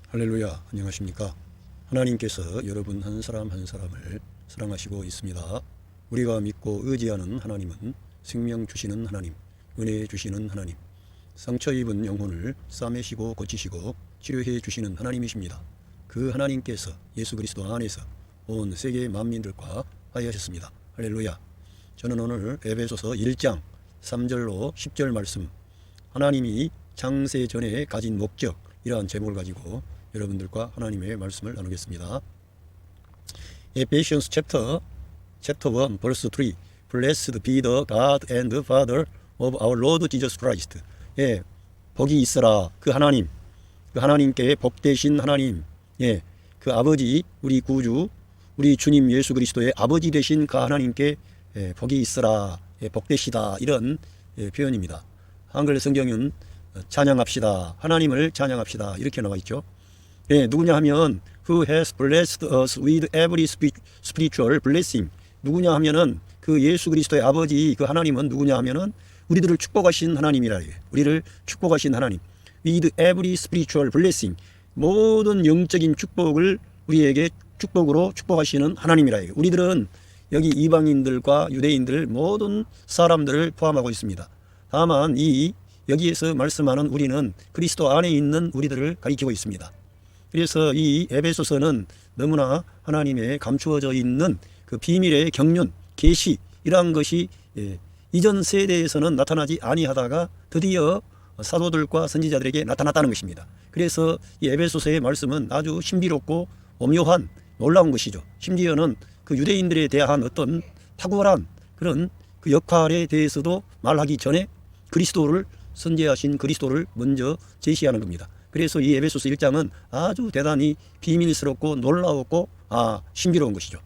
할렐루야, 안녕하십니까? 하나님께서 여러분 한 사람 한 사람을 사랑하시고 있습니다. 우리가 믿고 의지하는 하나님은 생명 주시는 하나님, 은혜 주시는 하나님, 상처 입은 영혼을 싸매시고 고치시고 치료해 주시는 하나님이십니다. 그 하나님께서 예수 그리스도 안에서 온 세계 만민들과 화해하셨습니다. 할렐루야. 저는 오늘 에베소서 1장 3절로 10절 말씀, 하나님이 창세 전에 가진 목적, 이러한 제목을 가지고 여러분들과 하나님의 말씀을 나누겠습니다. Ephesians chapter 1 verse 3. Blessed be the God and Father of our Lord Jesus Christ. 예, 복이 있어라. 그 하나님, 그 하나님께 복되신 하나님, 예, 그 아버지, 우리 구주, 우리 주님 예수 그리스도의 아버지 되신 그 하나님께 복이 있어라, 복되시다, 이런 표현입니다. 한글 성경은 찬양합시다, 하나님을 찬양합시다, 이렇게 나와 있죠. 누구냐 하면 Who has blessed us with every spiritual blessing. 누구냐 하면은 그 예수 그리스도의 아버지, 그 하나님은 누구냐 하면은 우리들을 축복하신 하나님이라 해요. 우리를 축복하신 하나님. With every spiritual blessing. 모든 영적인 축복을 우리에게 축복으로 축복하시는 하나님이라 해요. 우리들은 여기 이방인들과 유대인들 모든 사람들을 포함하고 있습니다. 다만 여기에서 말씀하는 우리는 그리스도 안에 있는 우리들을 가리키고 있습니다. 그래서 이 에베소서는 너무나 하나님의 감추어져 있는 그 비밀의 경륜, 계시, 이러한 것이 이전 세대에서는 나타나지 아니하다가 드디어 사도들과 선지자들에게 나타났다는 것입니다. 그래서 이 에베소서의 말씀은 아주 신비롭고 오묘한 놀라운 것이죠. 심지어는 그 유대인들에 대한 어떤 탁월한 그런 그 역할에 대해서도 말하기 전에 그리스도를, 선제하신 그리스도를 먼저 제시하는 겁니다. 그래서 이 에베소서 1장은 아주 대단히 비밀스럽고 놀라웠고 신비로운 것이죠.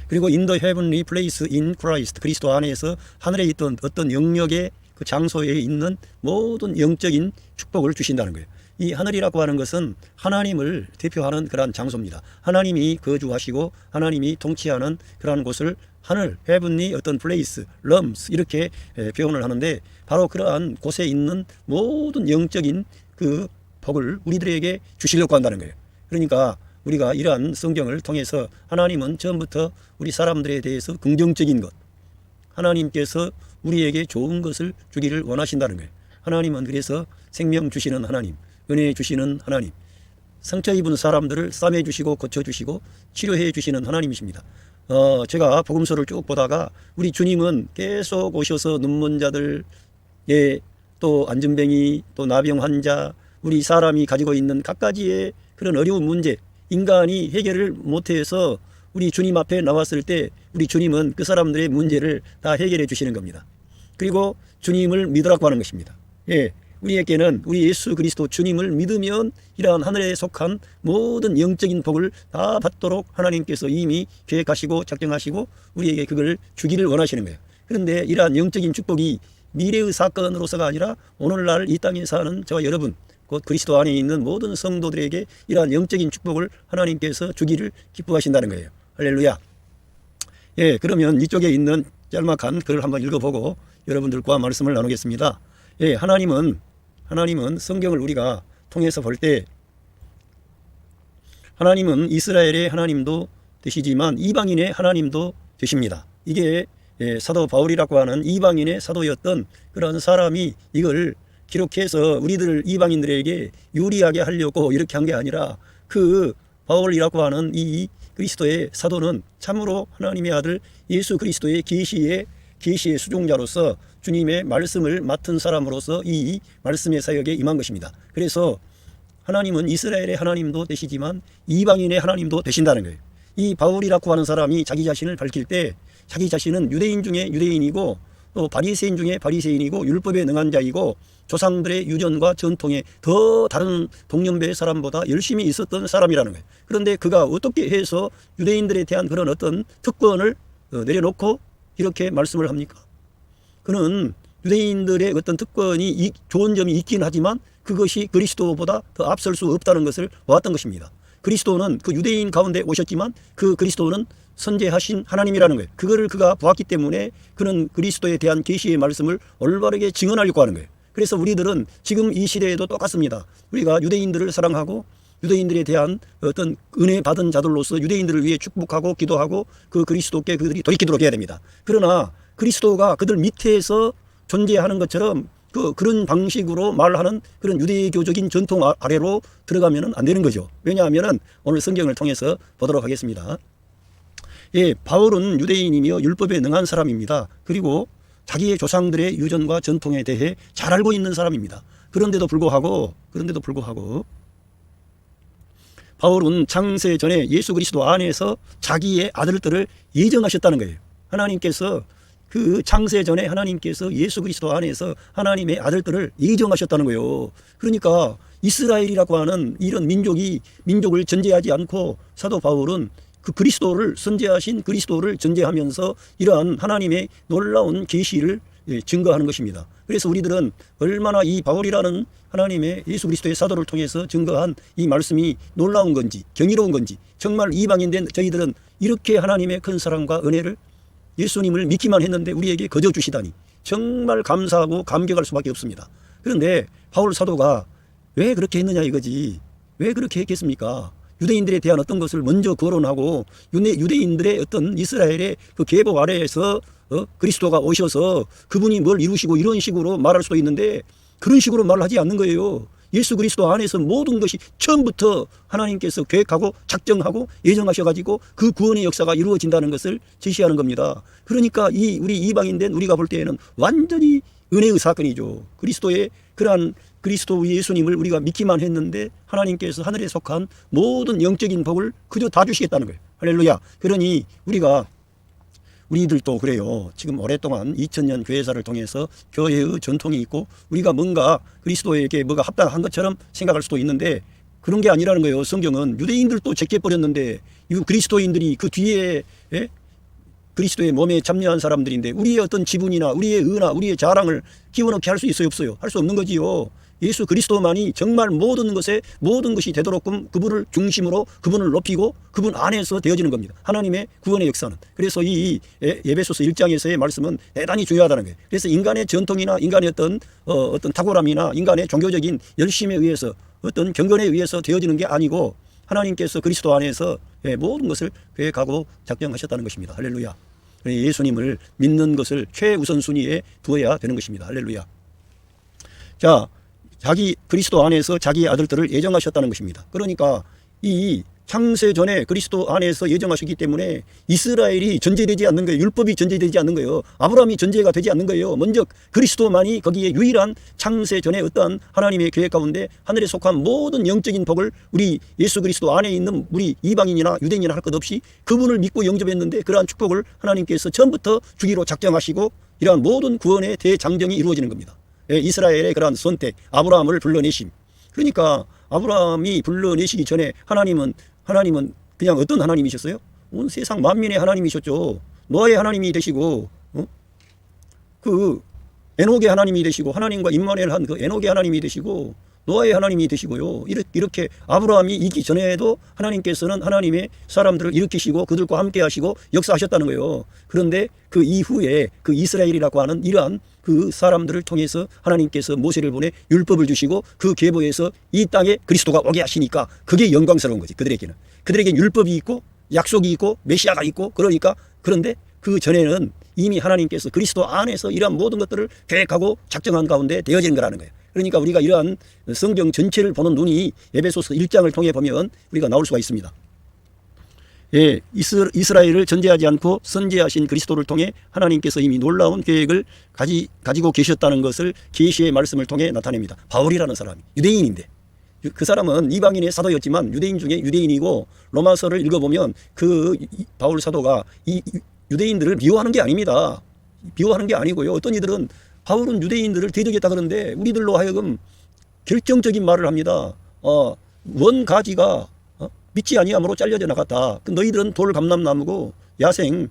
그리고 in the heavenly place in Christ, 그리스도 안에서 하늘에 있던 어떤 영역의 그 장소에 있는 모든 영적인 축복을 주신다는 거예요. 이 하늘이라고 하는 것은 하나님을 대표하는 그러한 장소입니다. 하나님이 거주하시고 하나님이 통치하는 그러한 곳을 하늘, heavenly 어떤 place, realms 이렇게 표현을 하는데, 바로 그러한 곳에 있는 모든 영적인 그 복을 우리들에게 주시려고 한다는 거예요. 그러니까 우리가 이러한 성경을 통해서 하나님은 처음부터 우리 사람들에 대해서 긍정적인 것, 하나님께서 우리에게 좋은 것을 주기를 원하신다는 거예요. 하나님은 그래서 생명 주시는 하나님, 은혜 주시는 하나님, 상처 입은 사람들을 싸매 주시고 고쳐 주시고 치료해 주시는 하나님이십니다. 제가 복음서를 쭉 보다가 우리 주님은 계속 오셔서 눈먼 자들, 또 안전뱅이, 또 나병 환자, 우리 사람이 가지고 있는 갖가지의 그런 어려운 문제, 인간이 해결을 못해서 우리 주님 앞에 나왔을 때 우리 주님은 그 사람들의 문제를 다 해결해 주시는 겁니다. 그리고 주님을 믿으라고 하는 것입니다. 우리에게는 우리 예수 그리스도 주님을 믿으면 이러한 하늘에 속한 모든 영적인 복을 다 받도록 하나님께서 이미 계획하시고 작정하시고 우리에게 그걸 주기를 원하시는 거예요. 그런데 이러한 영적인 축복이 미래의 사건으로서가 아니라 오늘날 이 땅에 사는 저와 여러분, 곧 그리스도 안에 있는 모든 성도들에게 이러한 영적인 축복을 하나님께서 주기를 기뻐하신다는 거예요. 할렐루야. 그러면 이쪽에 있는 짤막한 글을 한번 읽어보고 여러분들과 말씀을 나누겠습니다. 하나님은 성경을 우리가 통해서 볼 때 하나님은 이스라엘의 하나님도 되시지만 이방인의 하나님도 되십니다. 이게 사도 바울이라고 하는 이방인의 사도였던 그런 사람이 이걸 기록해서 우리들 이방인들에게 유리하게 하려고 이렇게 한 게 아니라, 그 바울이라고 하는 이 그리스도의 사도는 참으로 하나님의 아들 예수 그리스도의 계시의 수종자로서 주님의 말씀을 맡은 사람으로서 이 말씀의 사역에 임한 것입니다. 그래서 하나님은 이스라엘의 하나님도 되시지만 이방인의 하나님도 되신다는 거예요. 이 바울이라고 하는 사람이 자기 자신을 밝힐 때 자기 자신은 유대인 중에 유대인이고 또 바리새인 중에 바리새인이고 율법에 능한 자이고 조상들의 유전과 전통에 더 다른 동년배 사람보다 열심히 있었던 사람이라는 거예요. 그런데 그가 어떻게 해서 유대인들에 대한 그런 어떤 특권을 내려놓고 이렇게 말씀을 합니까? 그는 유대인들의 어떤 특권이 좋은 점이 있긴 하지만 그것이 그리스도보다 더 앞설 수 없다는 것을 보았던 것입니다. 그리스도는 그 유대인 가운데 오셨지만 그 그리스도는 선제하신 하나님이라는 거예요. 그거를 그가 보았기 때문에 그는 그리스도에 대한 계시의 말씀을 올바르게 증언하려고 하는 거예요. 그래서 우리들은 지금 이 시대에도 똑같습니다. 우리가 유대인들을 사랑하고 유대인들에 대한 어떤 은혜 받은 자들로서 유대인들을 위해 축복하고 기도하고 그 그리스도께 그들이 돌이키도록 해야 됩니다. 그러나 그리스도가 그들 밑에서 존재하는 것처럼 그런 방식으로 말하는 그런 유대교적인 전통 아래로 들어가면 안 되는 거죠. 왜냐하면 오늘 성경을 통해서 보도록 하겠습니다. 예, 바울은 유대인이며 율법에 능한 사람입니다. 그리고 자기의 조상들의 유전과 전통에 대해 잘 알고 있는 사람입니다. 그런데도 불구하고 바울은 창세 전에 예수 그리스도 안에서 자기의 아들들을 예정하셨다는 거예요. 하나님께서 그 창세 전에 하나님께서 예수 그리스도 안에서 하나님의 아들들을 예정하셨다는 거예요. 그러니까 이스라엘이라고 하는 이런 민족을 전제하지 않고 사도 바울은 그 그리스도를 선제하신 그리스도를 전제하면서 이러한 하나님의 놀라운 계시를 증거하는 것입니다. 그래서 우리들은 얼마나 이 바울이라는 하나님의 예수 그리스도의 사도를 통해서 증거한 이 말씀이 놀라운 건지 경이로운 건지, 정말 이방인된 저희들은 이렇게 하나님의 큰 사랑과 은혜를 예수님을 믿기만 했는데 우리에게 거저 주시다니 정말 감사하고 감격할 수밖에 없습니다. 그런데 바울 사도가 왜 그렇게 했느냐 이거지. 왜 그렇게 했겠습니까? 유대인들에 대한 어떤 것을 먼저 거론하고 유대인들의 어떤 이스라엘의 그 계복 아래에서 그리스도가 오셔서 그분이 뭘 이루시고 이런 식으로 말할 수도 있는데 그런 식으로 말을 하지 않는 거예요. 예수 그리스도 안에서 모든 것이 처음부터 하나님께서 계획하고 작정하고 예정하셔가지고 그 구원의 역사가 이루어진다는 것을 제시하는 겁니다. 그러니까 우리 이방인된 우리가 볼 때에는 완전히 은혜의 사건이죠. 그러한 그리스도 예수님을 우리가 믿기만 했는데 하나님께서 하늘에 속한 모든 영적인 복을 그저 다 주시겠다는 거예요. 할렐루야. 그러니 우리들도 그래요. 지금 오랫동안 2000년 교회사를 통해서 교회의 전통이 있고 우리가 뭔가 그리스도에게 뭐가 합당한 것처럼 생각할 수도 있는데 그런 게 아니라는 거예요. 성경은 유대인들도 제껴버렸는데 그리스도인들이 그 뒤에 그리스도의 몸에 참여한 사람들인데 우리의 어떤 지분이나 우리의 의나 우리의 자랑을 끼워넣게 할 수 있어요, 없어요? 할 수 없는 거지요. 예수 그리스도만이 정말 모든 것이 되도록끔 그분을 중심으로 그분을 높이고 그분 안에서 되어지는 겁니다. 하나님의 구원의 역사는. 그래서 이 에베소서 1장에서의 말씀은 대단히 중요하다는 거예요. 그래서 인간의 전통이나 인간의 어떤 탁월함이나 인간의 종교적인 열심에 의해서 어떤 경건에 의해서 되어지는 게 아니고 하나님께서 그리스도 안에서 모든 것을 계획하고 작정하셨다는 것입니다. 할렐루야. 예수님을 믿는 것을 최우선순위에 두어야 되는 것입니다. 할렐루야. 자, 그리스도 안에서 자기의 아들들을 예정하셨다는 것입니다. 그러니까 이 창세 전에 그리스도 안에서 예정하셨기 때문에 이스라엘이 전제되지 않는 거예요. 율법이 전제되지 않는 거예요. 아브라함이 전제가 되지 않는 거예요. 먼저 그리스도만이 거기에 유일한 창세 전에 어떠한 하나님의 계획 가운데 하늘에 속한 모든 영적인 복을 우리 예수 그리스도 안에 있는 우리 이방인이나 유대인이나 할 것 없이 그분을 믿고 영접했는데 그러한 축복을 하나님께서 처음부터 주기로 작정하시고 이러한 모든 구원의 대장정이 이루어지는 겁니다. 이스라엘의 그러한 선택, 아브라함을 불러내심. 그러니까 아브라함이 불러내시기 전에 하나님은 그냥 어떤 하나님이셨어요? 온 세상 만민의 하나님이셨죠. 노아의 하나님이 되시고 그 에녹의 하나님이 되시고 하나님과 임마누엘 한 그 에녹의 하나님이 되시고 노아의 하나님이 되시고요. 이렇게 아브라함이 있기 전에도 하나님께서는 하나님의 사람들을 일으키시고 그들과 함께 하시고 역사하셨다는 거예요. 그런데 그 이후에 그 이스라엘이라고 하는 이러한 그 사람들을 통해서 하나님께서 모세를 보내 율법을 주시고 그 계보에서 이 땅에 그리스도가 오게 하시니까 그게 영광스러운 거지. 그들에게는 율법이 있고 약속이 있고 메시아가 있고 그런데 그 전에는 이미 하나님께서 그리스도 안에서 이러한 모든 것들을 계획하고 작정한 가운데 되어진 거라는 거예요. 그러니까 우리가 이러한 성경 전체를 보는 눈이 에베소서 1장을 통해 보면 우리가 나올 수가 있습니다. 예, 이스라엘을 전제하지 않고 선제하신 그리스도를 통해 하나님께서 이미 놀라운 계획을 가지고 계셨다는 것을 계시의 말씀을 통해 나타냅니다. 바울이라는 사람이 유대인인데 그 사람은 이방인의 사도였지만 유대인 중에 유대인이고 로마서를 읽어보면 그 바울 사도가 이 유대인들을 미워하는 게 아닙니다. 미워하는 게 아니고요. 어떤 이들은 바울은 유대인들을 대적했다 그러는데 우리들로 하여금 결정적인 말을 합니다. 원 가지가 믿지 아니함으로 잘려져 나갔다. 너희들은 돌 감람나무고 야생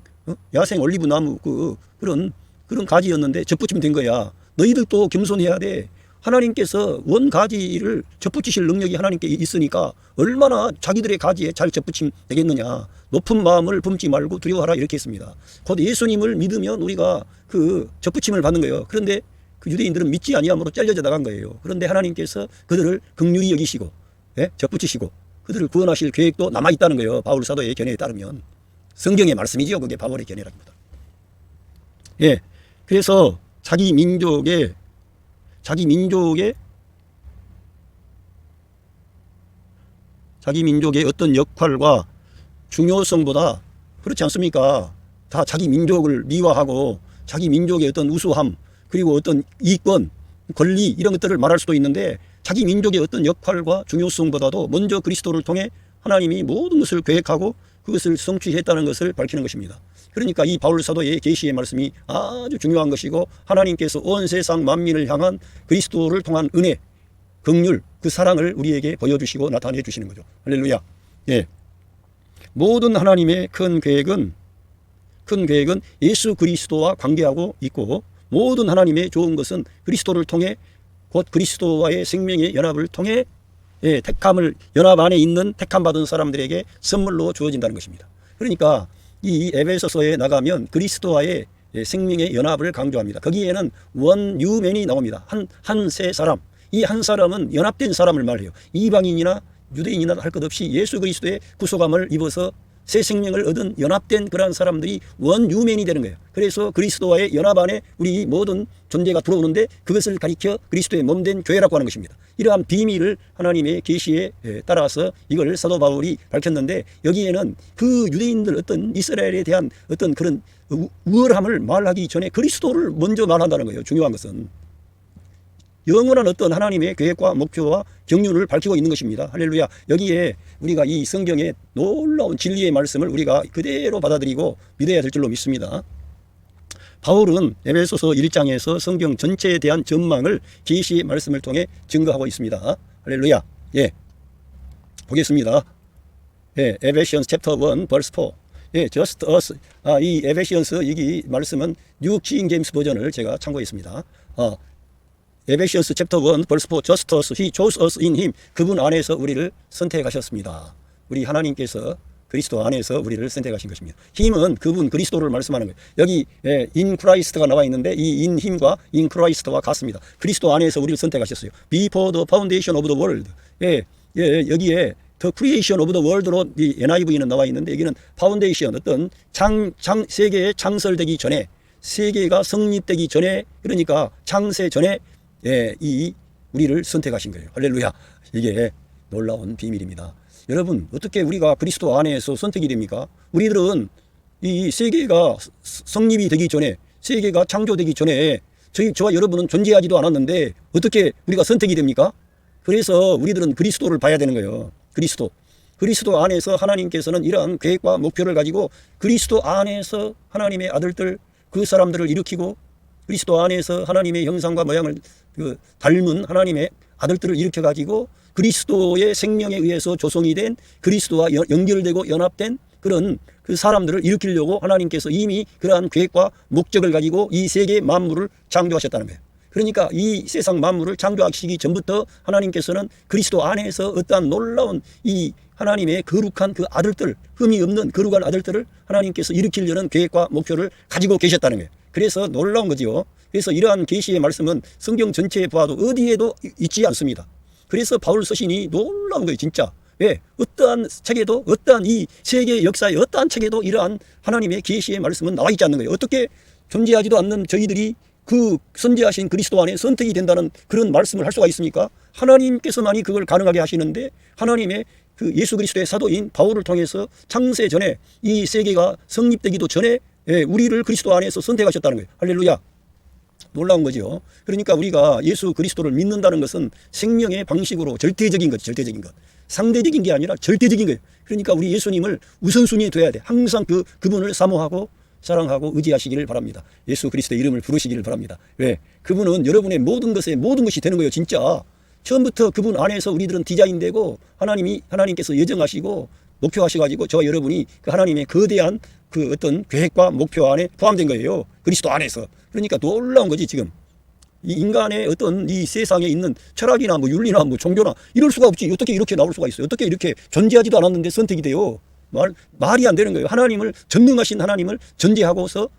올리브 나무 그런 가지였는데 접붙이면 된 거야. 너희들도 겸손해야 돼. 하나님께서 원 가지를 접붙이실 능력이 하나님께 있으니까 얼마나 자기들의 가지에 잘 접붙이면 되겠느냐. 높은 마음을 품지 말고 두려워하라 이렇게 했습니다. 곧 예수님을 믿으면 우리가 그 접붙임을 받는 거예요. 그런데 그 유대인들은 믿지 아니함으로 잘려져 나간 거예요. 그런데 하나님께서 그들을 긍휼히 여기시고 접붙이시고 그들을 구원하실 계획도 남아있다는 거예요. 바울 사도의 견해에 따르면. 성경의 말씀이지요. 그게 바울의 견해랍니다. 예. 그래서 자기 민족의 어떤 역할과 중요성보다, 그렇지 않습니까? 다 자기 민족을 미화하고 자기 민족의 어떤 우수함, 그리고 어떤 이권, 권리, 이런 것들을 말할 수도 있는데, 자기 민족의 어떤 역할과 중요성보다도 먼저 그리스도를 통해 하나님이 모든 것을 계획하고 그것을 성취했다는 것을 밝히는 것입니다. 그러니까 이 바울 사도의 계시의 말씀이 아주 중요한 것이고, 하나님께서 온 세상 만민을 향한 그리스도를 통한 은혜, 긍휼, 그 사랑을 우리에게 보여주시고 나타내 주시는 거죠. 할렐루야. 예. 모든 하나님의 큰 계획은 예수 그리스도와 관계하고 있고, 모든 하나님의 좋은 것은 그리스도를 통해, 곧 그리스도와의 생명의 연합을 통해, 택함을, 연합 안에 있는 택함 받은 사람들에게 선물로 주어진다는 것입니다. 그러니까 이 에베소서에 나가면 그리스도와의 생명의 연합을 강조합니다. 거기에는 원 뉴맨이 나옵니다. 한 세 사람. 이 한 사람은 연합된 사람을 말해요. 이방인이나 유대인이나 할 것 없이 예수 그리스도의 구속함을 입어서 새 생명을 얻은 연합된 그러한 사람들이 원 뉴맨이 되는 거예요. 그래서 그리스도와의 연합 안에 우리 모든 존재가 들어오는데, 그것을 가리켜 그리스도의 몸된 교회라고 하는 것입니다. 이러한 비밀을 하나님의 계시에 따라서 이걸 사도 바울이 밝혔는데, 여기에는 그 유대인들, 어떤 이스라엘에 대한 어떤 그런 우월함을 말하기 전에 그리스도를 먼저 말한다는 거예요. 중요한 것은 영원한 어떤 하나님의 계획과 목표와 경륜을 밝히고 있는 것입니다. 할렐루야. 여기에 우리가 이 성경의 놀라운 진리의 말씀을 우리가 그대로 받아들이고 믿어야 될 줄로 믿습니다. 바울은 에베소서 1장에서 성경 전체에 대한 전망을 계시의 말씀을 통해 증거하고 있습니다. 할렐루야. 예. 보겠습니다. 예, 에베시언스 챕터 1 verse 4. 예, just us. 이 에베시언스 여기 말씀은 뉴 킹 제임스 버전을 제가 참고했습니다. 에베시언스 챕터 1 verse 4. just us. He chose us in him. 그분 안에서 우리를 선택하셨습니다. 우리 하나님께서 그리스도 안에서 우리를 선택하신 것입니다. 힘은 그분 그리스도를 말씀하는 거예요. 여기 in Christ가 나와 있는데, 이 in him과 in Christ와 같습니다. 그리스도 안에서 우리를 선택하셨어요. Before the foundation of the world. 여기에 the creation of the world로 이 NIV는 나와 있는데, 여기는 foundation, 어떤 세계에 창설되기 전에, 세계가 성립되기 전에, 그러니까 창세 전에 이 우리를 선택하신 거예요. 할렐루야. 이게 놀라운 비밀입니다. 여러분, 어떻게 우리가 그리스도 안에서 선택이 됩니까? 우리들은 이 세계가 성립이 되기 전에, 세계가 창조되기 전에 저와 여러분은 존재하지도 않았는데 어떻게 우리가 선택이 됩니까? 그래서 우리들은 그리스도를 봐야 되는 거예요. 그리스도 안에서 하나님께서는 이러한 계획과 목표를 가지고 그리스도 안에서 하나님의 아들들, 그 사람들을 일으키고, 그리스도 안에서 하나님의 형상과 모양을 닮은 하나님의 아들들을 일으켜가지고 그리스도의 생명에 의해서 조성이 된, 그리스도와 연결되고 연합된 그런 그 사람들을 일으키려고 하나님께서 이미 그러한 계획과 목적을 가지고 이 세계 만물을 창조하셨다는 거예요. 그러니까 이 세상 만물을 창조하시기 전부터 하나님께서는 그리스도 안에서 어떠한 놀라운 이 하나님의 거룩한 그 아들들, 흠이 없는 거룩한 아들들을 하나님께서 일으키려는 계획과 목표를 가지고 계셨다는 거예요. 그래서 놀라운 거지요. 그래서 이러한 계시의 말씀은 성경 전체에 보아도 어디에도 있지 않습니다. 그래서 바울 서신이 놀라운 거예요, 진짜. 왜? 어떠한 책에도, 어떠한 이 세계 역사의 어떠한 책에도 이러한 하나님의 계시의 말씀은 나와 있지 않는 거예요. 어떻게 존재하지도 않는 저희들이 그 선지하신 그리스도 안에 선택이 된다는 그런 말씀을 할 수가 있습니까? 하나님께서만이 그걸 가능하게 하시는데, 하나님의 그 예수 그리스도의 사도인 바울을 통해서 창세 전에, 이 세계가 성립되기도 전에 우리를 그리스도 안에서 선택하셨다는 거예요. 할렐루야. 놀라운 거죠. 그러니까 우리가 예수 그리스도를 믿는다는 것은 생명의 방식으로 절대적인 것, 절대적인 것. 상대적인 게 아니라 절대적인 거예요. 그러니까 우리 예수님을 우선순위에 둬야 돼. 항상 그분을 사모하고 사랑하고 의지하시기를 바랍니다. 예수 그리스도의 이름을 부르시기를 바랍니다. 왜? 그분은 여러분의 모든 것에 모든 것이 되는 거예요, 진짜. 처음부터 그분 안에서 우리들은 디자인되고, 하나님께서 예정하시고 목표하셔가지고 저와 여러분이 그 하나님의 거대한 그 어떤 계획과 목표 안에 포함된 거예요. 그리스도 안에서. 그러니까 놀라운 거지, 지금. 이 인간의 어떤 이 세상에 있는 철학이나 뭐 윤리나 뭐 종교나 이럴 수가 없지. 어떻게 이렇게 나올 수가 있어요? 어떻게 이렇게 존재하지도 않았는데 선택이 돼요? 말이 안 되는 거예요. 하나님을, 전능하신 하나님을 전제하고서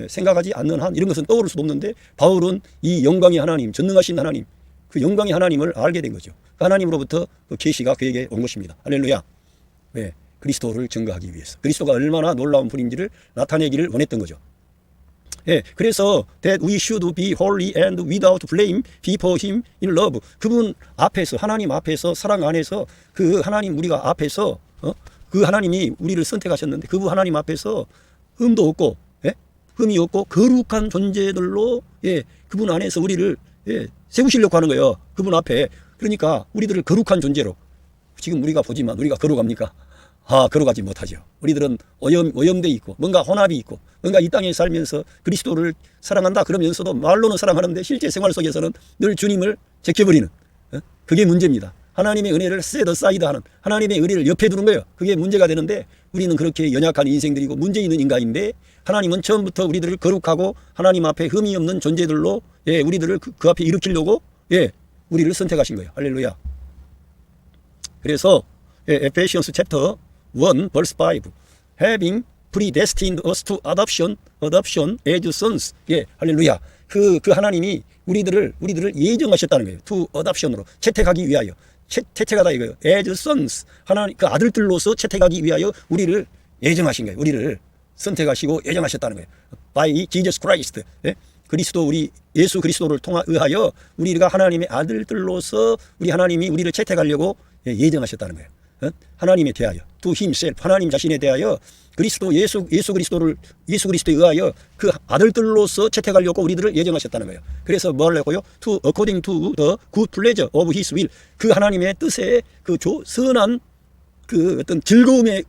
생각하지 않는 한 이런 것은 떠오를 수도 없는데, 바울은 이 영광의 하나님, 전능하신 하나님, 그 영광의 하나님을 알게 된 거죠. 그 하나님으로부터 그 계시가 그에게 온 것입니다. 할렐루야. 왜? 그리스도를 증거하기 위해서. 그리스도가 얼마나 놀라운 분인지를 나타내기를 원했던 거죠. 예, 그래서 that we should be holy and without blame before him in love. 그분 앞에서, 하나님 앞에서, 사랑 안에서, 그 하나님 우리가 앞에서 그 하나님이 우리를 선택하셨는데 그 하나님 앞에서 흠도 없고, 예? 흠이 없고 거룩한 존재들로, 예, 그분 안에서 우리를, 예, 세우시려고 하는 거예요. 그분 앞에. 그러니까 우리들을 거룩한 존재로. 지금 우리가 보지만 우리가 거룩합니까? 거룩하지 못하죠. 우리들은 오염돼 있고 뭔가 혼합이 있고 뭔가 이 땅에 살면서 그리스도를 사랑한다 그러면서도 말로는 사랑하는데 실제 생활 속에서는 늘 주님을 제껴버리는, 그게 문제입니다. 하나님의 은혜를 set aside 하는, 하나님의 은혜를 옆에 두는 거예요. 그게 문제가 되는데 우리는 그렇게 연약한 인생들이고 문제 있는 인간인데 하나님은 처음부터 우리들을 거룩하고 하나님 앞에 흠이 없는 존재들로, 예, 우리들을 그 앞에 일으키려고, 예, 우리를 선택하신 거예요. 할렐루야. 그래서, 예, 에페시언스 챕터 1 verse 5 having predestined us to adoption as sons. 예, 할렐루야. 그 하나님이 우리들을 예정하셨다는 거예요. to adoption으로 채택하기 위하여. 채택하다 이거예요. as sons. 하나님 그 아들들로서 채택하기 위하여 우리를 예정하신 거예요. 우리를 선택하시고 예정하셨다는 거예요. by Jesus Christ. 예? 그리스도, 우리 예수 그리스도를 의하여 우리가 하나님의 아들들로서 우리 하나님이 우리를 채택하려고, 예, 예정하셨다는 거예요. 하나님에 대하여, to himself, 하나님 자신에 대하여 그리스도 예수 그리스도에 의하여 그 아들들로서 채택하려고 우리들을 예정하셨다는 거예요. 그래서 뭐 하려고요? to according to the good pleasure of his will. 그 하나님의 뜻에 그 선한 그 어떤 즐거움에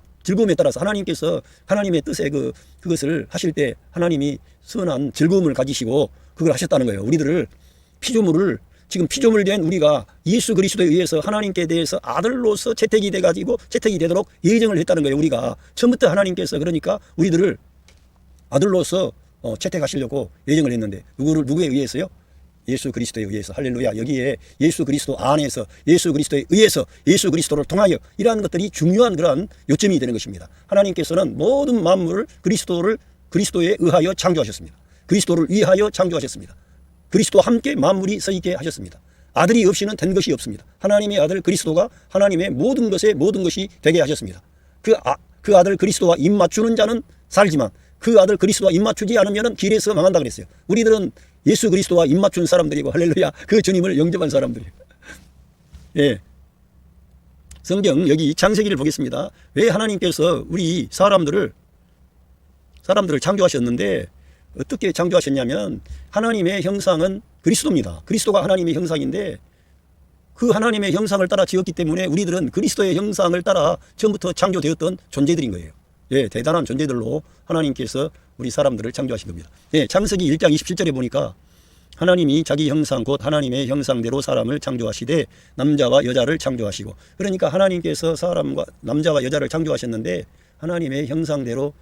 따라서 하나님께서 하나님의 뜻에 그것을 하실 때 하나님이 선한 즐거움을 가지시고 그걸 하셨다는 거예요. 우리들을 지금 피조물 된 우리가 예수 그리스도에 의해서 하나님께 대해서 아들로서 채택이 되도록 예정을 했다는 거예요. 우리가 처음부터 하나님께서 그러니까 우리들을 아들로서 채택하시려고 예정을 했는데 누구에 의해서요? 예수 그리스도에 의해서. 할렐루야. 여기에 예수 그리스도 안에서, 예수 그리스도에 의해서, 예수 그리스도를 통하여, 이러한 것들이 중요한 그러한 요점이 되는 것입니다. 하나님께서는 모든 만물을 그리스도에 의하여 창조하셨습니다. 그리스도를 위하여 창조하셨습니다. 그리스도와 함께 만물이 서 있게 하셨습니다. 아들이 없이는 된 것이 없습니다. 하나님의 아들 그리스도가 하나님의 모든 것이 되게 하셨습니다. 그 아들 그리스도와 입맞추는 자는 살지만 그 아들 그리스도와 입맞추지 않으면 길에서 망한다 그랬어요. 우리들은 예수 그리스도와 입맞춘 사람들이고, 할렐루야, 그 주님을 영접한 사람들이에요. 예. 성경 여기 창세기를 보겠습니다. 왜 하나님께서 우리 사람들을 창조하셨는데 어떻게 창조하셨냐면 하나님의 형상은 그리스도입니다. 그리스도가 하나님의 형상인데 그 하나님의 형상을 따라 지었기 때문에 우리들은 그리스도의 형상을 따라 처음부터 창조되었던 존재들인 거예요. 예, 대단한 존재들로 하나님께서 우리 사람들을 창조하신 겁니다. 예, 창세기 1장 27절에 보니까 하나님이 자기 형상 곧 하나님의 형상대로 사람을 창조하시되 남자와 여자를 창조하시고, 그러니까 하나님께서 남자와 여자를 창조하셨는데 하나님의 형상대로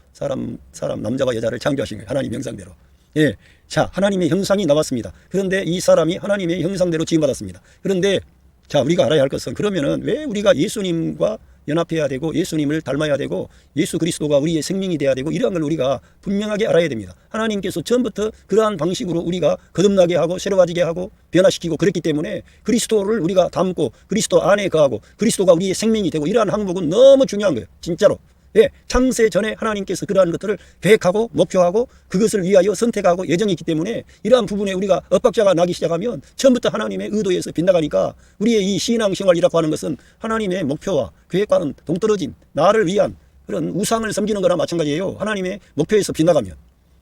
남자와 여자를 창조하신 거예요. 하나님 형상대로. 예. 자, 하나님의 형상이 나왔습니다. 그런데 이 사람이 하나님의 형상대로 지음받았습니다. 그런데 자, 우리가 알아야 할 것은, 그러면은 왜 우리가 예수님과 연합해야 되고 예수님을 닮아야 되고 예수 그리스도가 우리의 생명이 돼야 되고 이러한 걸 우리가 분명하게 알아야 됩니다. 하나님께서 처음부터 그러한 방식으로 우리가 거듭나게 하고 새로워지게 하고 변화시키고 그랬기 때문에 그리스도를 우리가 닮고 그리스도 안에 거하고 그리스도가 우리의 생명이 되고 이러한 항목은 너무 중요한 거예요. 진짜로. 예, 창세 전에 하나님께서 그러한 것들을 계획하고 목표하고 그것을 위하여 선택하고 예정했기 때문에 이러한 부분에 우리가 엇박자가 나기 시작하면 처음부터 하나님의 의도에서 빗나가니까 우리의 이 신앙생활이라고 하는 것은 하나님의 목표와 계획과는 동떨어진 나를 위한 그런 우상을 섬기는 거나 마찬가지예요. 하나님의 목표에서 빗나가면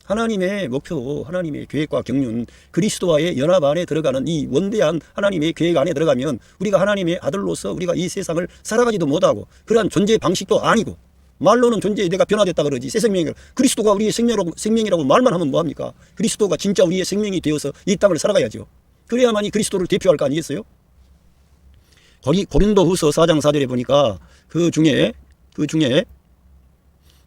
하나님의 목표, 하나님의 계획과 경륜, 그리스도와의 연합 안에 들어가는 이 원대한 하나님의 계획 안에 들어가면 우리가 하나님의 아들로서 우리가 이 세상을 살아가지도 못하고 그러한 존재 방식도 아니고, 말로는 존재의 내가 변화됐다 그러지 새 생명이라고, 그리스도가 우리의 생명이라고 말만 하면 뭐합니까? 그리스도가 진짜 우리의 생명이 되어서 이 땅을 살아가야죠. 그래야만이 그리스도를 대표할 거 아니겠어요? 고린도후서 4장 4절에 보니까 그 중에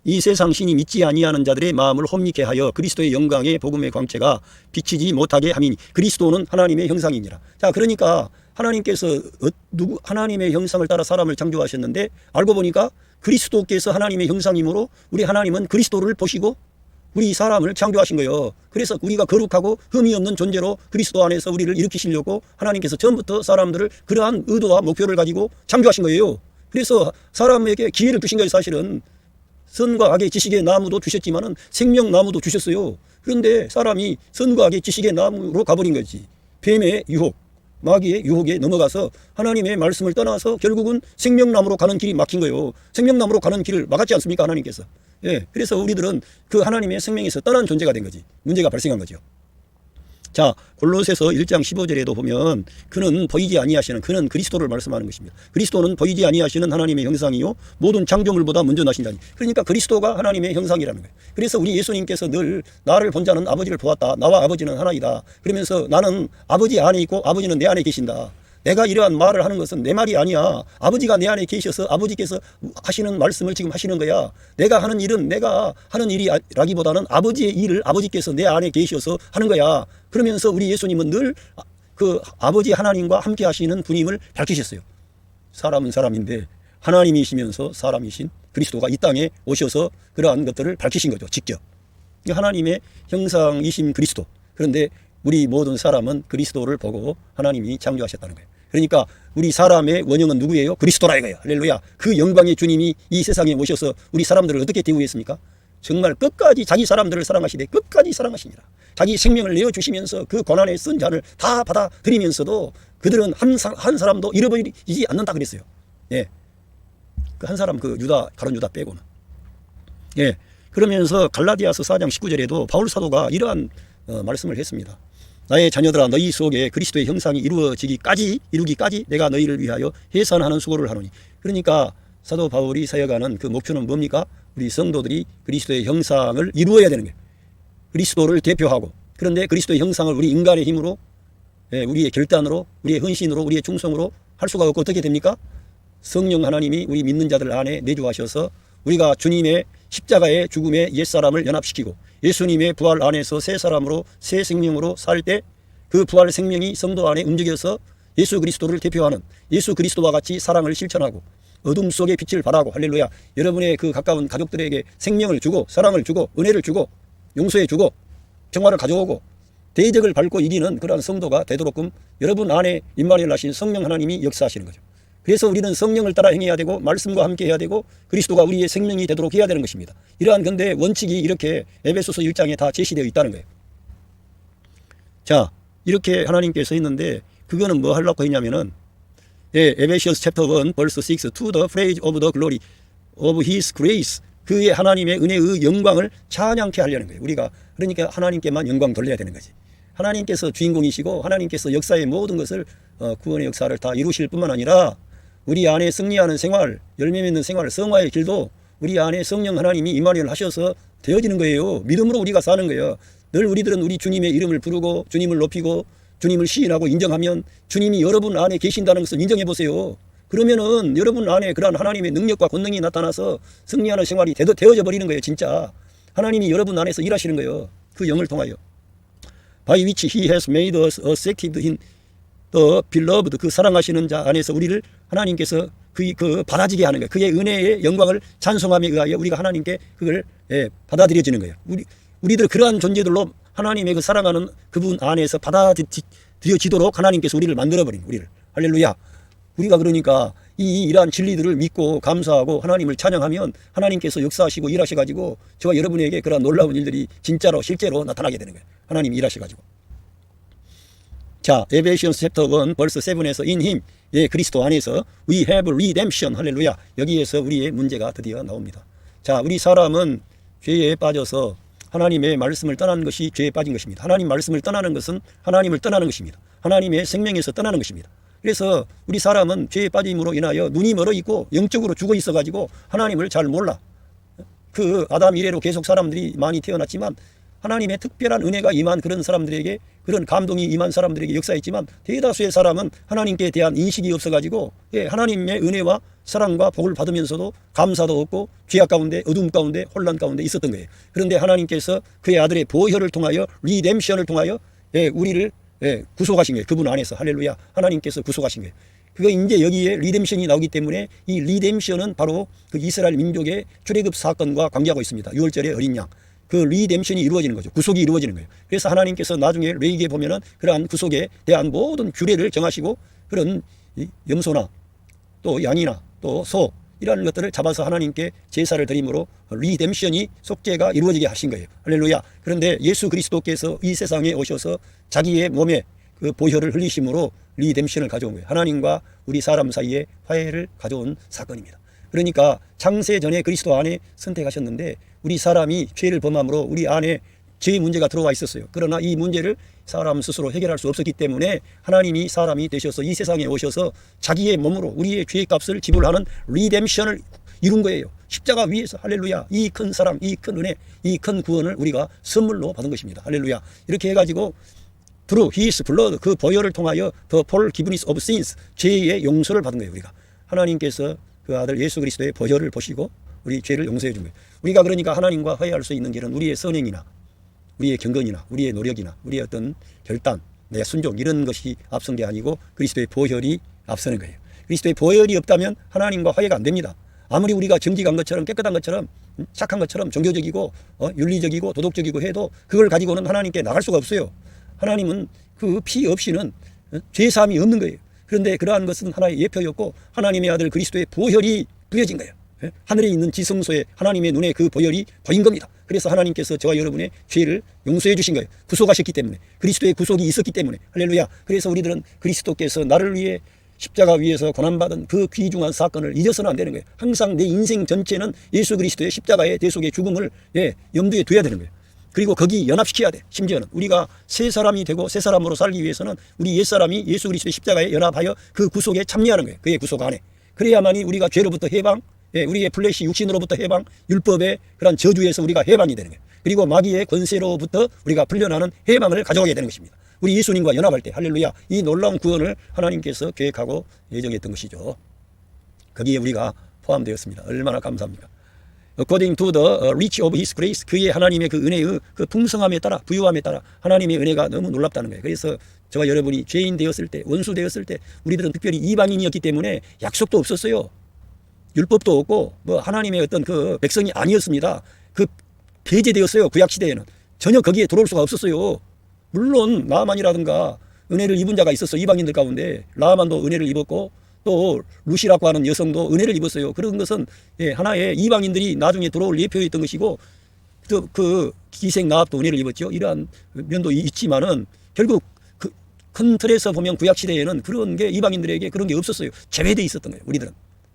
이 세상 신이 믿지 아니하는 자들의 마음을 혼미케 하여 그리스도의 영광의 복음의 광채가 비치지 못하게 함이니 그리스도는 하나님의 형상이니라. 자, 그러니까 하나님께서 하나님의 형상을 따라 사람을 창조하셨는데 알고 보니까 그리스도께서 하나님의 형상이므로 우리 하나님은 그리스도를 보시고 우리 사람을 창조하신 거예요. 그래서 우리가 거룩하고 흠이 없는 존재로 그리스도 안에서 우리를 일으키시려고 하나님께서 처음부터 사람들을 그러한 의도와 목표를 가지고 창조하신 거예요. 그래서 사람에게 기회를 주신 거예요. 사실은 선과 악의 지식의 나무도 주셨지만은 생명나무도 주셨어요. 그런데 사람이 선과 악의 지식의 나무로 가버린 거지. 뱀의 유혹, 마귀의 유혹에 넘어가서 하나님의 말씀을 떠나서 결국은 생명나무로 가는 길이 막힌 거예요. 생명나무로 가는 길을 막았지 않습니까? 하나님께서. 예, 그래서 우리들은 그 하나님의 생명에서 떠난 존재가 된 거지. 문제가 발생한 거죠. 자, 골로새서 1장 15절에도 보면 그는 보이지 아니하시는, 그는 그리스도를 말씀하는 것입니다. 그리스도는 보이지 아니하시는 하나님의 형상이요 모든 창조물보다 먼저 나신 자니. 그러니까 그리스도가 하나님의 형상이라는 거예요. 그래서 우리 예수님께서 늘 나를 본 자는 아버지를 보았다. 나와 아버지는 하나이다. 그러면서 나는 아버지 안에 있고 아버지는 내 안에 계신다. 내가 이러한 말을 하는 것은 내 말이 아니야. 아버지가 내 안에 계셔서 아버지께서 하시는 말씀을 지금 하시는 거야. 내가 하는 일은 내가 하는 일이라기보다는 아버지의 일을 아버지께서 내 안에 계셔서 하는 거야. 그러면서 우리 예수님은 늘 그 아버지 하나님과 함께 하시는 분임을 밝히셨어요. 사람은 사람인데 하나님이시면서 사람이신 그리스도가 이 땅에 오셔서 그러한 것들을 밝히신 거죠. 직접. 하나님의 형상이신 그리스도. 그런데 우리 모든 사람은 그리스도를 보고 하나님이 창조하셨다는 거예요. 그러니까 우리 사람의 원형은 누구예요? 그리스도라 이거예요. 할렐루야. 그 영광의 주님이 이 세상에 오셔서 우리 사람들을 어떻게 대우했습니까? 정말 끝까지 자기 사람들을 사랑하시되 끝까지 사랑하시니라. 자기 생명을 내어주시면서 그 고난의 쓴 잔을 다 받아들이면서도 그들은 한 사람도 잃어버리지 않는다 그랬어요. 예. 그 한 사람 그 유다, 가룟 유다 빼고는. 예. 그러면서 갈라디아서 4장 19절에도 바울 사도가 이러한 말씀을 했습니다. 나의 자녀들아 너희 속에 그리스도의 형상이 이루기까지 내가 너희를 위하여 해산하는 수고를 하노니. 그러니까 사도 바울이 세워가는 그 목표는 뭡니까? 우리 성도들이 그리스도의 형상을 이루어야 되는 거예요. 그리스도를 대표하고. 그런데 그리스도의 형상을 우리 인간의 힘으로, 우리의 결단으로, 우리의 헌신으로, 우리의 충성으로 할 수가 없고 어떻게 됩니까? 성령 하나님이 우리 믿는 자들 안에 내주하셔서 우리가 주님의 십자가의 죽음에 옛사람을 연합시키고 예수님의 부활 안에서 새 사람으로 새 생명으로 살 때 그 부활 생명이 성도 안에 움직여서 예수 그리스도를 대표하는 예수 그리스도와 같이 사랑을 실천하고 어둠 속에 빛을 발하고 할렐루야. 여러분의 그 가까운 가족들에게 생명을 주고 사랑을 주고 은혜를 주고 용서해 주고 평화를 가져오고 대적을 밟고 이기는 그러한 성도가 되도록끔 여러분 안에 임마누엘 하신 성령 하나님이 역사하시는 거죠. 그래서 우리는 성령을 따라 행해야 되고 말씀과 함께 해야 되고 그리스도가 우리의 생명이 되도록 해야 되는 것입니다. 이러한 근데 원칙이 이렇게 에베소서 1장에 다 제시되어 있다는 거예요. 자, 이렇게 하나님께서 했는데 그거는 뭐 하려고 했냐면은 에베시어스 챕터 1 벌스 6 to the praise of the glory of his grace 그의 하나님의 은혜의 영광을 찬양케 하려는 거예요. 우리가 그러니까 하나님께만 영광 돌려야 되는 거지. 하나님께서 주인공이시고 하나님께서 역사의 모든 것을 구원의 역사를 다 이루실 뿐만 아니라 우리 안에 승리하는 생활, 열매 맺는 생활, 성화의 길도 우리 안에 성령 하나님이 임마누엘 하셔서 되어지는 거예요. 믿음으로 우리가 사는 거예요. 늘 우리들은 우리 주님의 이름을 부르고 주님을 높이고 주님을 시인하고 인정하면 주님이 여러분 안에 계신다는 것을 인정해 보세요. 그러면은 여러분 안에 그러한 하나님의 능력과 권능이 나타나서 승리하는 생활이 되어져 버리는 거예요. 진짜 하나님이 여러분 안에서 일하시는 거예요. 그 영을 통하여. By which he has made us accepted in the beloved 그 사랑하시는 자 안에서 우리를 하나님께서 그 받아지게 하는 거예요. 그의 은혜의 영광을 찬송함에 의하여 우리가 하나님께 그걸 받아들여지는 거예요. 우리들 그러한 존재들로 하나님의 그 사랑하는 그분 안에서 받아들여지도록 하나님께서 우리를 만들어버린 우리를. 할렐루야. 우리가 그러니까 이러한 진리들을 믿고 감사하고 하나님을 찬양하면 하나님께서 역사하시고 일하셔가지고 저와 여러분에게 그러한 놀라운 일들이 진짜로 실제로 나타나게 되는 거예요. 하나님이 일하셔가지고. 자, 에베시언스 챕터 1 벌스 7에서 in him 그리스도 안에서 we have redemption 할렐루야. 여기에서 우리의 문제가 드디어 나옵니다. 자, 우리 사람은 죄에 빠져서 하나님의 말씀을 떠나는 것이 죄에 빠진 것입니다. 하나님 말씀을 떠나는 것은 하나님을 떠나는 것입니다. 하나님의 생명에서 떠나는 것입니다. 그래서 우리 사람은 죄에 빠짐으로 인하여 눈이 멀어 있고 영적으로 죽어 있어가지고 하나님을 잘 몰라. 그 아담 이래로 계속 사람들이 많이 태어났지만 하나님의 특별한 은혜가 임한 그런 사람들에게 그런 감동이 임한 사람들에게 역사했지만 대다수의 사람은 하나님께 대한 인식이 없어가지고 하나님의 은혜와 사랑과 복을 받으면서도 감사도 없고 죄악 가운데 어둠 가운데 혼란 가운데 있었던 거예요. 그런데 하나님께서 그의 아들의 보혈을 통하여 리뎀션을 통하여 우리를 구속하신 거예요. 그분 안에서 할렐루야. 하나님께서 구속하신 거예요. 그거 이제 여기에 리뎀션이 나오기 때문에 이 리뎀션은 바로 그 이스라엘 민족의 출애굽 사건과 관계하고 있습니다. 6월절의 어린 양. 그 리뎀션이 이루어지는 거죠. 구속이 이루어지는 거예요. 그래서 하나님께서 나중에 레위기에 보면은 그러한 구속에 대한 모든 규례를 정하시고 그런 염소나 또 양이나 또 소 이러한 것들을 잡아서 하나님께 제사를 드림으로 리뎀션이 속죄가 이루어지게 하신 거예요. 할렐루야. 그런데 예수 그리스도께서 이 세상에 오셔서 자기의 몸에 그 보혈을 흘리심으로 리뎀션을 가져온 거예요. 하나님과 우리 사람 사이에 화해를 가져온 사건입니다. 그러니까 창세 전에 그리스도 안에 선택하셨는데 우리 사람이 죄를 범함으로 우리 안에 죄의 문제가 들어와 있었어요. 그러나 이 문제를 사람 스스로 해결할 수 없었기 때문에 하나님이 사람이 되셔서 이 세상에 오셔서 자기의 몸으로 우리의 죄의 값을 지불하는 리뎀션을 이룬 거예요. 십자가 위에서. 할렐루야. 이 큰 사랑, 이 큰 은혜, 이 큰 구원을 우리가 선물로 받은 것입니다. 할렐루야. 이렇게 해가지고 through his blood, 그 보혈을 통하여 the forgiveness of sins, 죄의 용서를 받은 거예요. 우리가 하나님께서 그 아들 예수 그리스도의 보혈을 보시고 우리 죄를 용서해 준 거예요. 우리가 그러니까 하나님과 화해할 수 있는 길은 우리의 선행이나 우리의 경건이나 우리의 노력이나 우리의 어떤 결단, 내 순종 이런 것이 앞선 게 아니고 그리스도의 보혈이 앞서는 거예요. 그리스도의 보혈이 없다면 하나님과 화해가 안 됩니다. 아무리 우리가 정직한 것처럼 깨끗한 것처럼 착한 것처럼 종교적이고 윤리적이고 도덕적이고 해도 그걸 가지고는 하나님께 나갈 수가 없어요. 하나님은 그 피 없이는 죄사함이 없는 거예요. 그런데 그러한 것은 하나의 예표였고 하나님의 아들 그리스도의 보혈이 부여진 거예요. 하늘에 있는 지성소에 하나님의 눈에 그 보혈이 보인 겁니다. 그래서 하나님께서 저와 여러분의 죄를 용서해 주신 거예요. 구속하셨기 때문에. 그리스도의 구속이 있었기 때문에. 할렐루야. 그래서 우리들은 그리스도께서 나를 위해 십자가 위에서 고난받은 그 귀중한 사건을 잊어서는 안 되는 거예요. 항상 내 인생 전체는 예수 그리스도의 십자가의 대속의 죽음을 염두에 둬야 되는 거예요. 그리고 거기 연합시켜야 돼. 심지어는 우리가 새 사람이 되고 새 사람으로 살기 위해서는 우리 옛사람이 예수 그리스도의 십자가에 연합하여 그 구속에 참여하는 거예요. 그의 구속 안에. 그래야만이 우리가 죄로부터 해방, 우리의 플래시 육신으로부터 해방, 율법의 그런 저주에서 우리가 해방이 되는 거예요. 그리고 마귀의 권세로부터 우리가 풀려나는 해방을 가져가게 되는 것입니다. 우리 예수님과 연합할 때. 할렐루야. 이 놀라운 구원을 하나님께서 계획하고 예정했던 것이죠. 거기에 우리가 포함되었습니다. 얼마나 감사합니까? According to the reach of His grace, 그의 하나님의 그 은혜의 그 풍성함에 따라, 부유함에 따라 하나님의 은혜가 너무 놀랍다는 거예요. 그래서 저와 여러분이 죄인 되었을 때, 원수 되었을 때 우리들은 특별히 이방인이었기 때문에 약속도 없었어요. 율법도 없고 하나님의 어떤 그 백성이 아니었습니다. 그 폐제되었어요. 구약시대에는. 전혀 거기에 들어올 수가 없었어요. 물론 나아만이라든가 은혜를 입은 자가 있었어. 이방인들 가운데 나아만도 은혜를 입었고 또 루시라고 하는 여성도 은혜를 입었어요. 그런 것은 하나의 이방인들이 나중에 들어올 예표였던 것이고 또 그 기생 나합도 은혜를 입었죠. 이러한 면도 있지만은 결국 그 큰 틀에서 보면 구약 시대에는 그런 게 이방인들에게 그런 게 없었어요. 제외돼 있었던 거예요. 우리들은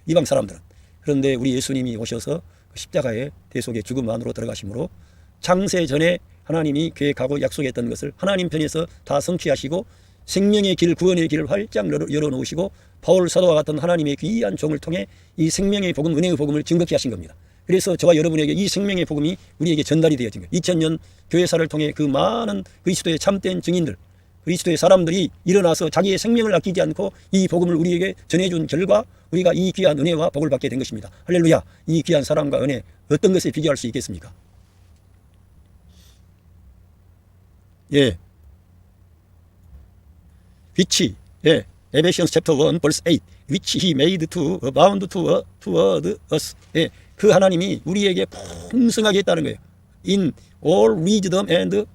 이방 사람들은. 그런데 우리 예수님이 오셔서 십자가의 대속의 죽음 안으로 들어가심으로 창세 전에 하나님이 계획하고 약속했던 것을 하나님 편에서 다 성취하시고 생명의 길, 구원의 길을 활짝 열어놓으시고 바울 사도와 같은 하나님의 귀한 종을 통해 이 생명의 복음, 은혜의 복음을 증거케 하신 겁니다. 그래서 저와 여러분에게 이 생명의 복음이 우리에게 전달이 되어진 거예요. 2000년 교회사를 통해 그 많은 그리스도의 참된 증인들, 그리스도의 사람들이 일어나서 자기의 생명을 아끼지 않고 이 복음을 우리에게 전해준 결과 우리가 이 귀한 은혜와 복을 받게 된 것입니다. 할렐루야. 이 귀한 사랑과 은혜 어떤 것에 비교할 수 있겠습니까? which, Ephesians chapter 1 verse 8, which he made to abound toward us. 그 하나님이 우리에게 풍성하게 했다는 거예요. In all wisdom and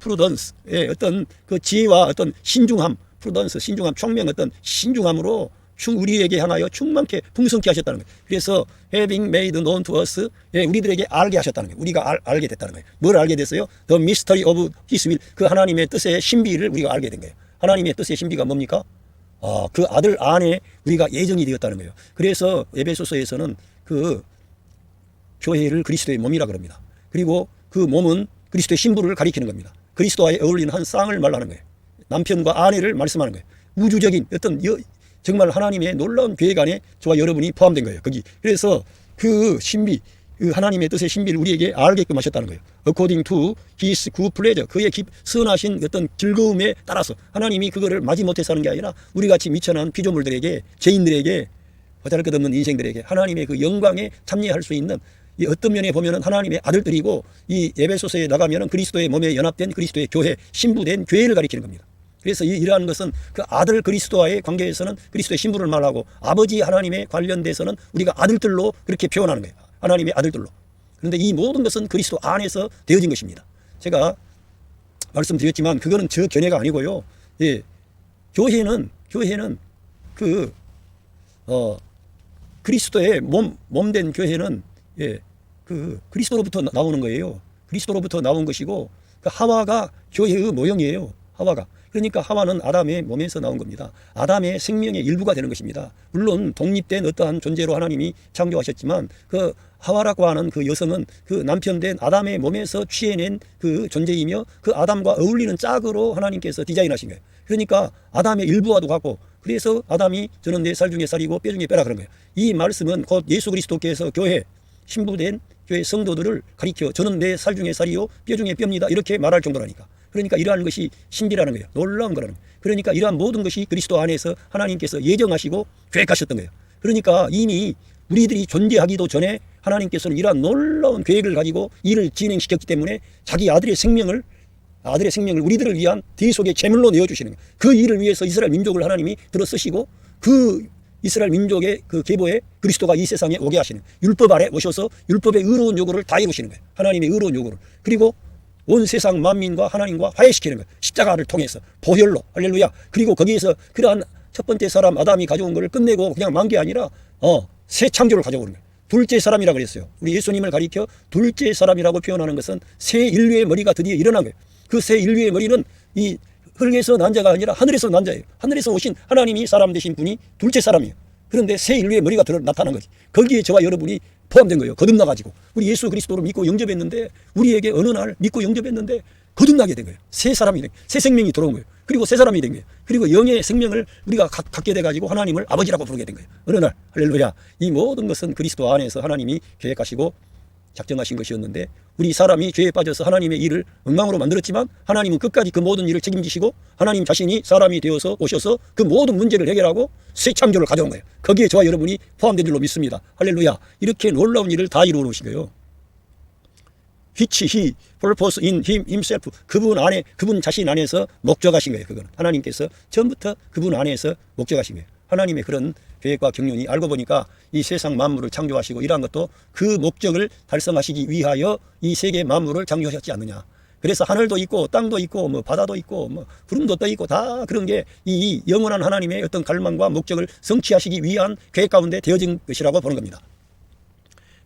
prudence. 어떤 그 지혜와 어떤 신중함, prudence, 신중함, 총명, 어떤 신중함으로 우리에게 향하여 충만케 풍성케 하셨다는 거예요. 그래서 having made known to us, 우리들에게 알게 하셨다는 거예요. 우리가 알게 됐다는 거예요. 뭘 알게 됐어요? The mystery of His will, 그 하나님의 뜻의 신비를 우리가 알게 된 거예요. 하나님의 뜻의 신비가 뭡니까? 그 아들 안에 우리가 예정이 되었다는 거예요. 그래서 에베소서에서는 그 교회를 그리스도의 몸이라 그럽니다. 그리고 그 몸은 그리스도의 신부를 가리키는 겁니다. 그리스도와에 어울리는 한 쌍을 말하는 거예요. 남편과 아내를 말씀하는 거예요. 우주적인 어떤 정말 하나님의 놀라운 계획 안에 저와 여러분이 포함된 거예요. 거기. 그래서 그 신비, 그 하나님의 뜻의 신비를 우리에게 알게끔 하셨다는 거예요. According to His good pleasure, 그의 선하신 어떤 즐거움에 따라서 하나님이 그거를 마지못해서 하는 게 아니라 우리같이 미천한 피조물들에게, 죄인들에게, 보잘것없는 인생들에게 하나님의 그 영광에 참여할 수 있는, 이 어떤 면에 보면은 하나님의 아들들이고 이 에베소서에 나가면은 그리스도의 몸에 연합된 그리스도의 교회, 신부된 교회를 가리키는 겁니다. 그래서 이러한 것은 그 아들 그리스도와의 관계에서는 그리스도의 신부를 말하고 아버지 하나님에 관련돼서는 우리가 아들들로 그렇게 표현하는 거예요. 하나님의 아들들로. 그런데 이 모든 것은 그리스도 안에서 되어진 것입니다. 제가 말씀드렸지만 그거는 저 견해가 아니고요. 예, 교회는 그 그리스도의 몸된 교회는 예, 그 그리스도로부터 나오는 거예요. 그리스도로부터 나온 것이고 그 하와가 교회의 모형이에요. 하와가. 그러니까 하와는 아담의 몸에서 나온 겁니다. 아담의 생명의 일부가 되는 것입니다. 물론 독립된 어떠한 존재로 하나님이 창조하셨지만 그 하와라고 하는 그 여성은 그 남편된 아담의 몸에서 취해낸 그 존재이며 그 아담과 어울리는 짝으로 하나님께서 디자인하신 거예요. 그러니까 아담의 일부와도 같고 그래서 아담이 저는 내 살 중에 살이고 뼈 중에 뼈라 그런 거예요. 이 말씀은 곧 예수 그리스도께서 교회 신부된 교회 성도들을 가리켜 저는 내 살 중에 살이요 뼈 중에 뼈입니다 이렇게 말할 정도라니까. 그러니까 이러한 것이 신비라는 거예요. 놀라운 거라는 거예요. 그러니까 이러한 모든 것이 그리스도 안에서 하나님께서 예정하시고 계획하셨던 거예요. 그러니까 이미 우리들이 존재하기도 전에 하나님께서는 이러한 놀라운 계획을 가지고 일을 진행시켰기 때문에 자기 아들의 생명을 우리들을 위한 대속의 제물로 내어주시는 거예요. 그 일을 위해서 이스라엘 민족을 하나님이 들어 쓰시고 그 이스라엘 민족의 그 계보에 그리스도가 이 세상에 오게 하시는 율법 아래 오셔서 율법의 의로운 요구를 다 이루시는 거예요. 하나님의 의로운 요구를. 그리고 온 세상 만민과 하나님과 화해시키는 거예요. 십자가를 통해서 보혈로 할렐루야. 그리고 거기에서 그러한 첫 번째 사람 아담이 가져온 것을 끝내고 그냥 만 게 아니라 새 창조를 가져오는 거예요. 둘째 사람이라 그랬어요. 우리 예수님을 가리켜 둘째 사람이라고 표현하는 것은 새 인류의 머리가 드디어 일어난 거예요. 그 새 인류의 머리는 이 흙에서 난 자가 아니라 하늘에서 난 자예요. 하늘에서 오신 하나님이 사람 되신 분이 둘째 사람이에요. 그런데 새 인류의 머리가 나타난 거지. 거기에 저와 여러분이 포함된 거예요. 거듭나가지고 우리 예수 그리스도를 믿고 영접했는데 우리에게 어느 날 믿고 영접했는데 거듭나게 된 거예요. 새 사람이 된 거예요. 새 생명이 들어온 거예요. 그리고 새 사람이 된 거예요. 그리고 영의 생명을 우리가 갖게 돼가지고 하나님을 아버지라고 부르게 된 거예요. 어느 날 할렐루야. 이 모든 것은 그리스도 안에서 하나님이 계획하시고 작정하신 것이었는데 우리 사람이 죄에 빠져서 하나님의 일을 엉망으로 만들었지만 하나님은 끝까지 그 모든 일을 책임지시고 하나님 자신이 사람이 되어서 오셔서 그 모든 문제를 해결하고 새 창조를 가져온 거예요. 거기에 저와 여러분이 포함된 줄로 믿습니다. 할렐루야. 이렇게 놀라운 일을 다 이루어 놓으신 거예요. which he purpose in himself. 그분 자신 안에서 목적하신 거예요. 그거는 하나님께서 처음부터 그분 안에서 목적하신 거예요. 하나님의 그런 계획과 경륜이 알고 보니까 이 세상 만물을 창조하시고 이러한 것도 그 목적을 달성하시기 위하여 이 세계 만물을 창조하셨지 않느냐. 그래서 하늘도 있고 땅도 있고 뭐 바다도 있고 뭐 구름도 떠 있고 다 그런 게 이 영원한 하나님의 어떤 갈망과 목적을 성취하시기 위한 계획 가운데 되어진 것이라고 보는 겁니다.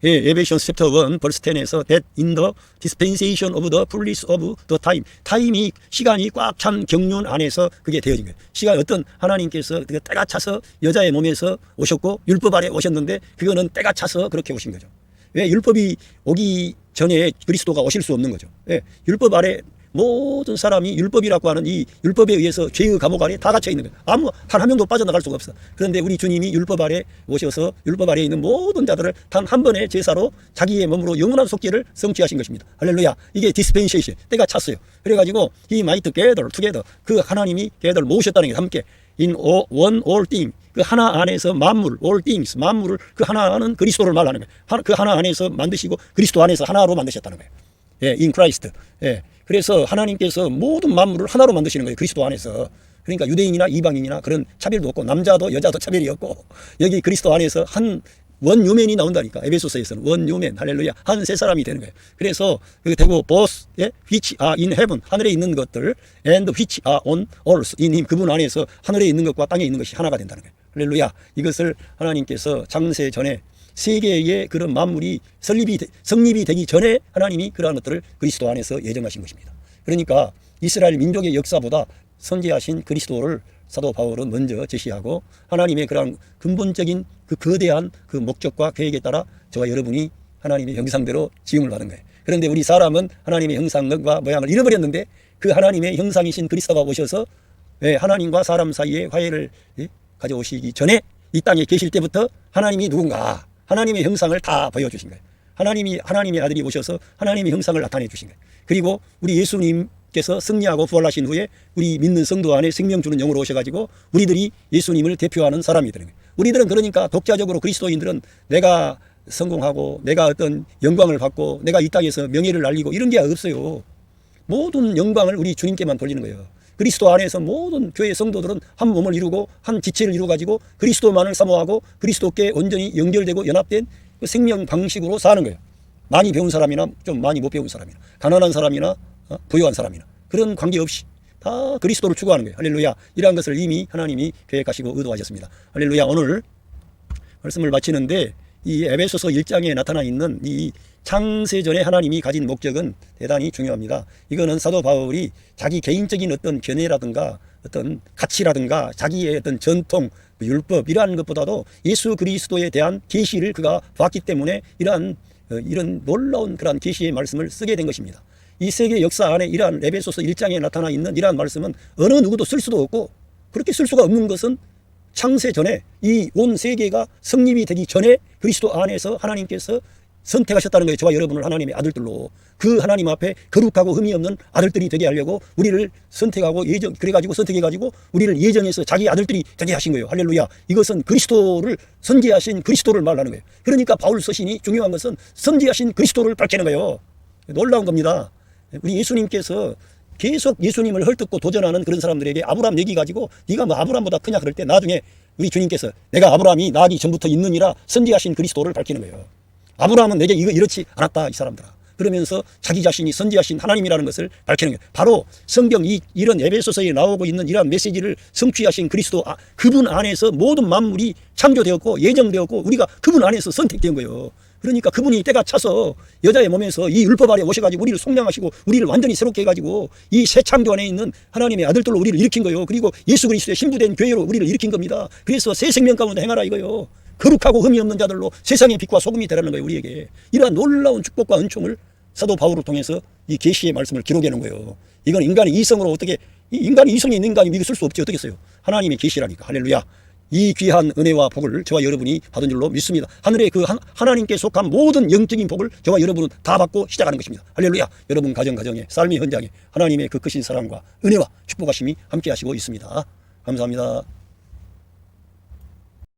예, 에베시언스 챕터 1 벌스 10에서 that in the dispensation of the fullness of the time 시간이 꽉 찬 경륜 안에서 그게 되어진 거예요. 시간 어떤 하나님께서 때가 차서 여자의 몸에서 오셨고 율법 아래 오셨는데 그거는 때가 차서 그렇게 오신 거죠. 왜 율법이 오기 전에 그리스도가 오실 수 없는 거죠. 예, 율법 아래 모든 사람이 율법이라고 하는 이 율법에 의해서 죄의 감옥 아래 다 갇혀 있는 거예요. 한 명도 빠져나갈 수가 없어. 그런데 우리 주님이 율법 아래 오셔서 율법 아래에 있는 모든 자들을 단 한 번의 제사로 자기의 몸으로 영원한 속죄를 성취하신 것입니다. 할렐루야. 이게 디스펜세이션, 때가 찼어요. 그래가지고 he might gather together, 그 하나님이 gather 모으셨다는 게 함께 in one all thing, 그 하나 안에서 만물, all things, 만물을 그 하나는 그리스도를 말하는 거예요. 그 하나 안에서 만드시고 그리스도 안에서 하나로 만드셨다는 거예요. 예, in Christ. 예. 그래서 하나님께서 모든 만물을 하나로 만드시는 거예요. 그리스도 안에서. 그러니까 유대인이나 이방인이나 그런 차별도 없고 남자도 여자도 차별이 없고 여기 그리스도 안에서 한 원유맨이 나온다니까. 에베소서에서는 원유맨, 할렐루야, 한 세 사람이 되는 거예요. 그래서 여기 되고 both, which are in heaven, 하늘에 있는 것들, and which are on earth, in him, 그분 안에서 하늘에 있는 것과 땅에 있는 것이 하나가 된다는 거예요. 할렐루야. 이것을 하나님께서 창세 전에 세계의 그런 만물이 성립이 되기 전에 하나님이 그러한 것들을 그리스도 안에서 예정하신 것입니다. 그러니까 이스라엘 민족의 역사보다 선지하신 그리스도를 사도 바울은 먼저 제시하고 하나님의 그런 근본적인 그 거대한 그 목적과 계획에 따라 저와 여러분이 하나님의 형상대로 지음을 받은 거예요. 그런데 우리 사람은 하나님의 형상과 모양을 잃어버렸는데 그 하나님의 형상이신 그리스도가 오셔서 하나님과 사람 사이에 화해를 가져오시기 전에 이 땅에 계실 때부터 하나님이 누군가 하나님의 형상을 다 보여주신 거예요. 하나님의 아들이 오셔서 하나님의 형상을 나타내 주신 거예요. 그리고 우리 예수님께서 승리하고 부활하신 후에 우리 믿는 성도 안에 생명 주는 영으로 오셔가지고 우리들이 예수님을 대표하는 사람이 되는 거예요. 우리들은 그러니까 독자적으로 그리스도인들은 내가 성공하고 내가 어떤 영광을 받고 내가 이 땅에서 명예를 날리고 이런 게 없어요. 모든 영광을 우리 주님께만 돌리는 거예요. 그리스도 안에서 모든 교회 성도들은 한 몸을 이루고 한 지체를 이루어가지고 그리스도만을 사모하고 그리스도께 온전히 연결되고 연합된 그 생명 방식으로 사는 거예요. 많이 배운 사람이나 좀 많이 못 배운 사람이나 가난한 사람이나 부유한 사람이나 그런 관계없이 다 그리스도를 추구하는 거예요. 할렐루야. 이러한 것을 이미 하나님이 계획하시고 의도하셨습니다. 할렐루야. 오늘 말씀을 마치는데 이 에베소서 1장에 나타나 있는 이 창세전에 하나님이 가진 목적은 대단히 중요합니다. 이거는 사도 바울이 자기 개인적인 어떤 견해라든가 어떤 가치라든가 자기의 어떤 전통, 율법 이러한 것보다도 예수 그리스도에 대한 계시를 그가 봤기 때문에 이런 놀라운 그러한 계시의 말씀을 쓰게 된 것입니다. 이 세계 역사 안에 이러한 에베소서 1장에 나타나 있는 이러한 말씀은 어느 누구도 쓸 수도 없고 그렇게 쓸 수가 없는 것은 창세 전에 이 온 세계가 성립이 되기 전에 그리스도 안에서 하나님께서 선택하셨다는 거예요. 저와 여러분을 하나님의 아들들로 그 하나님 앞에 거룩하고 흠이 없는 아들들이 되게 하려고 우리를 선택하고 그래가지고 선택해가지고 우리를 예정해서 자기 아들들이 되게 하신 거예요. 할렐루야. 이것은 그리스도를 선지하신 그리스도를 말하는 거예요. 그러니까 바울 서신이 중요한 것은 선지하신 그리스도를 밝히는 거예요. 놀라운 겁니다. 우리 예수님께서 계속 예수님을 헐뜯고 도전하는 그런 사람들에게 아브라함 얘기 가지고 네가 뭐 아브라함보다 크냐 그럴 때 나중에 우리 주님께서 내가 아브라함이 나기 전부터 있느니라 선지하신 그리스도를 밝히는 거예요. 아브라함은 내게 이렇지 않았다 이 사람들아. 그러면서 자기 자신이 선지하신 하나님이라는 것을 밝히는 거예요. 바로 성경 이런 에베소서에 나오고 있는 이러한 메시지를 성취하신 그리스도 그분 안에서 모든 만물이 창조되었고 예정되었고 우리가 그분 안에서 선택된 거예요. 그러니까 그분이 때가 차서 여자의 몸에서 이 율법 아래 오셔가지고 우리를 속량하시고 우리를 완전히 새롭게 해가지고 이 새 창조 안에 있는 하나님의 아들들로 우리를 일으킨 거예요. 그리고 예수 그리스도의 신부된 교회로 우리를 일으킨 겁니다. 그래서 새 생명 가운데 행하라 이거요. 거룩하고 흠이 없는 자들로 세상의 빛과 소금이 되라는 거예요. 우리에게 이러한 놀라운 축복과 은총을 사도 바울을 통해서 이 계시의 말씀을 기록해 놓은 거예요. 이건 인간의 이성으로 어떻게 인간이 이성이 있는 인간이 이거 쓸 수 없지 어떻겠어요. 하나님의 계시라니까. 할렐루야. 이 귀한 은혜와 복을 저와 여러분이 받은 줄로 믿습니다. 하늘의 그 하나님께 속한 모든 영적인 복을 저와 여러분은 다 받고 시작하는 것입니다. 할렐루야. 여러분 가정에 삶의 현장에 하나님의 그 크신 사랑과 은혜와 축복하심이 함께 하시고 있습니다. 감사합니다.